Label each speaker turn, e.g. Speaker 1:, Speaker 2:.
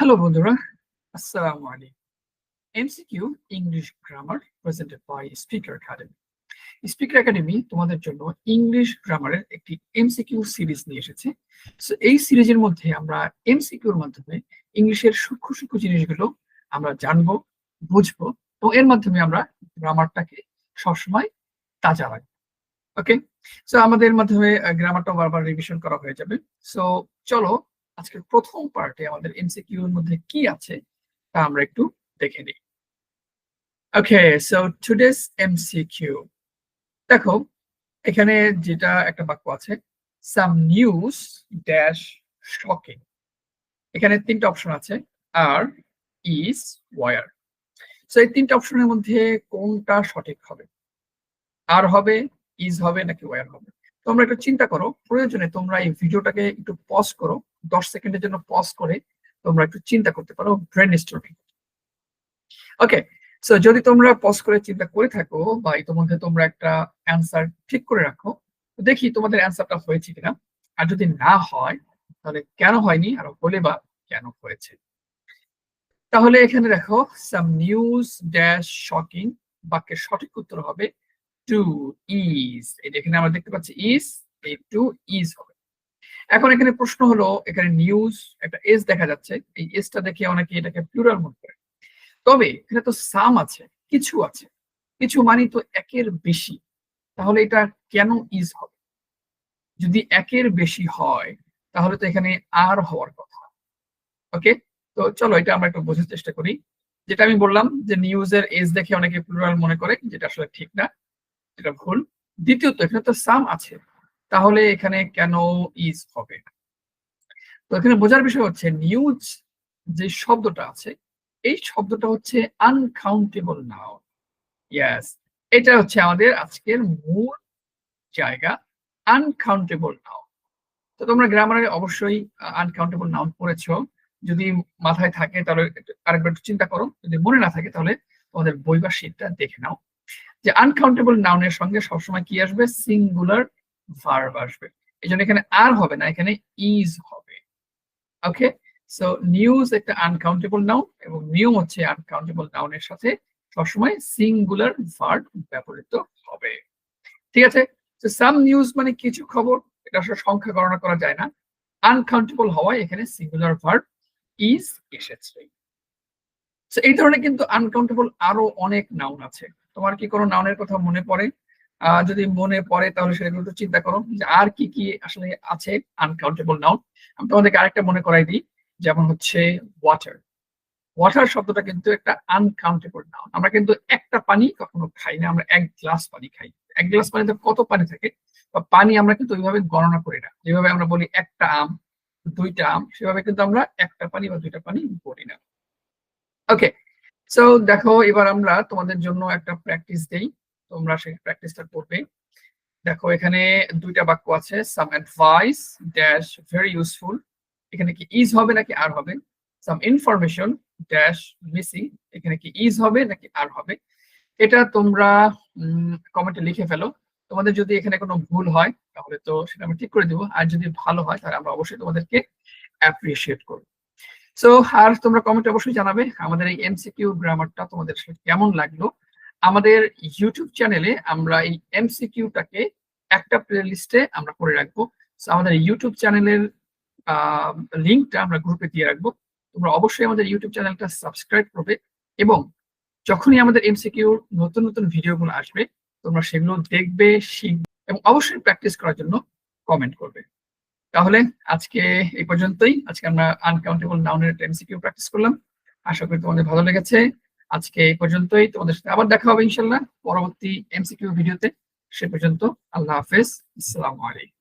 Speaker 1: Hello বন্ধুরা, আসসালামু আলাইকুম। MCQ English grammar presented by Speaker Academy. Speaker Academy তোমাদের জন্য ইংলিশ গ্রামারের একটি এমসিকিউ সিরিজ নিয়ে এসেছে। সো এই সিরিজের মধ্যে আমরা এমসিকিউর মাধ্যমে ইংলিশের সূক্ষ্ম সূক্ষ্ম জিনিসগুলো আমরা জানবো, বুঝবো এবং এর মাধ্যমে আমরা গ্রামারটাকে সবসময় তাজা রাখবো। ওকে, সো আমাদের মাধ্যমে গ্রামারটা বারবার রিভিশন করা হয়ে যাবে। সো চলো আজকের প্রথম পার্টে আমাদের এমসিকিউ এর মধ্যে কি আছে তা আমরা একটু দেখে নিই। ওকে, সো টুডেস এমসিকিউ, দেখো এখানে যেটা একটা বাক্য আছে, সাম নিউজ ড্যাশ শকিং। এখানে তিনটা অপশন আছে, আর, ইজ, ওয়ার। সো এই তিনটা অপশনের মধ্যে কোনটা সঠিক হবে? আর হবে, ইজ হবে নাকি ওয়ার হবে? তোমরা একটু চিন্তা করো, প্রয়োজনে তোমরা এই ভিডিওটাকে একটু পজ করো, 10 সেকেন্ডের জন্য পজ করে তোমরা একটু চিন্তা করতে পারো, ব্রেন স্টর্মিং। ওকে, সো যদি তোমরা পজ করে চিন্তা করে থাকো বা ইতিমধ্যে তোমরা একটা অ্যান্সার ঠিক করে রাখো, তো দেখি তোমাদের অ্যান্সারটা হয়েছে কিনা। আর যদি না হয় তাহলে কেন হয়নি, আর হলে বা কেন হয়েছে। তাহলে এখানে দেখো, সাম নিউজ ড্যাশ শকিং, বাক্যের সঠিক উত্তর হবে টু ইজ। এটা এখানে আমরা দেখতে পাচ্ছি ইজ, এই টু ইজ হবে। এখন এখানে প্রশ্ন হলো, এখানে নিউজ একটা এস দেখা যাচ্ছে, এই এসটা দেখে অনেকে এটাকে প্লুরাল মনে করে। তবে এখানে তো সাম আছে, কিছু আছে, কিছু মানে তো একের বেশি, তাহলে এটা কেন ইজ হবে? যদি একের বেশি হয় তাহলে তো এখানে আর হওয়ার কথা। ওকে, তো চলো এটা আমরা একটু বোঝার চেষ্টা করি। যেটা আমি বললাম যে নিউজের এস দেখে অনেকে প্লুরাল মনে করে, যেটা আসলে ঠিক না, এটা ভুল। দ্বিতীয়ত এখানে তো সাম আছে, তাহলে এখানে কেন ইজ হবে? তো এখানে বোঝার বিষয় হচ্ছে নিউজ যে শব্দটা আছে, এই শব্দটা হচ্ছে আনকাউন্টেবল নাউন। ইয়েস, এটা হচ্ছে আমাদের আজকের মূল জায়গা, আনকাউন্টেবল নাউন। তো তোমরা গ্রামারে অবশ্যই আনকাউন্টেবল নাউন পড়েছো। যদি মাথায় থাকে তাহলে আরেকবার একটু চিন্তা করো, যদি মনে না থাকে তাহলে তোমাদের বই বা শীটটা দেখে নাও যে আনকাউন্টেবল নাউনের সঙ্গে সবসময় কি আসবে? সিঙ্গুলার ভার্ব আসবে। এই জন্য এখানে আর হবে না, এখানে ইজ হবে। ওকে, সো নিউজ একটা আনকাউন্টেবল নাউন এবং নিয়ম হচ্ছে আনকাউন্টেবল নাউনের সাথে সবসময় সিঙ্গুলার ভার্ব ব্যবহৃত হবে। ঠিক আছে, তো সাম নিউজ মানে কিছু খবর, এটা আসলে সংখ্যা গণনা করা যায় না। আনকাউন্টেবল হওয়ায় এখানে সিঙ্গুলার ভার্ব ইজ এসেছে। তো এই ধরনের কিন্তু আনকাউন্টেবল আরো অনেক নাউন আছে। তোমার কি কোনো নাউনের কথা মনে পড়ে? যদি মনে পড়ে তাহলে সেটা একটু চিন্তা করো যে আর কি কি আসলে আছে আনকাউন্টেবল নাউন। আমি তোমাদেরকে আরেকটা মনে করাই দিই, যেমন হচ্ছে ওয়াটার। ওয়াটার শব্দটা কিন্তু একটা আনকাউন্টেবল নাউন। আমরা কিন্তু একটা পানি কখনো খাই না, আমরা এক গ্লাস পানি খাই। এক গ্লাস পানিতে কত পানি থাকে, বা পানি আমরা কিন্তু ওইভাবে গণনা করি না। যেভাবে আমরা বলি একটা আম, দুইটা আম, সেভাবে কিন্তু আমরা একটা পানি বা দুইটা পানি বলি না। ওকে, সো দেখো এবার আমরা তোমাদের জন্য একটা প্র্যাকটিস দেই, তোমরা সেই প্র্যাকটিসটা করবে। দেখো এখানে দুইটা বাক্য আছে, সাম অ্যাডভাইস ড্যাশ ভেরি ইউজফুল। এখানে কি ইজ হবে নাকি আর হবে? সাম ইনফরমেশন ড্যাশ মিসিং। এখানে কি ইজ হবে নাকি আর হবে? এটা তোমরা কমেন্টে লিখে ফেলো। তোমাদের যদি এখানে কোনো ভুল হয় তাহলে তো সেটা আমি ঠিক করে দিব, আর যদি ভালো হয় তাহলে আমরা অবশ্যই তোমাদেরকে অ্যাপ্রিসিয়েট করব। সো আর তোমরা কমেন্টে অবশ্যই জানাবে আমাদের এই এমসিকিউ গ্রামারটা তোমাদের কেমন লাগলো। আমাদের ইউটিউব চ্যানেলে আমরা এই এমসিকিউটাকে একটা প্লেলিস্টে আমরা করে রাখবো। সো আমাদের ইউটিউব চ্যানেলের লিঙ্কটা আমরা গ্রুপে দিয়ে রাখবো। তোমরা অবশ্যই আমাদের ইউটিউব চ্যানেলটা সাবস্ক্রাইব করবে এবং যখনই আমাদের এমসিকিউ নতুন নতুন ভিডিওগুলো আসবে তোমরা সেগুলো দেখবে, শিখবে এবং অবশ্যই প্র্যাকটিস করার জন্য কমেন্ট করবে। তাহলে আজকে এই পর্যন্তই। আজকে আমরা আনকাউন্টেবল নাউনের এমসিকিউ প্র্যাকটিস করলাম। আশা করি তোমাদের ভালো লেগেছে। আজকে এই পর্যন্তই, তোমাদের সাথে আবার দেখা হবে ইনশাল্লাহ পরবর্তী এমসিকিউ ভিডিওতে। সে পর্যন্ত আল্লাহ হাফেজ, আসসালামু আলাইকুম।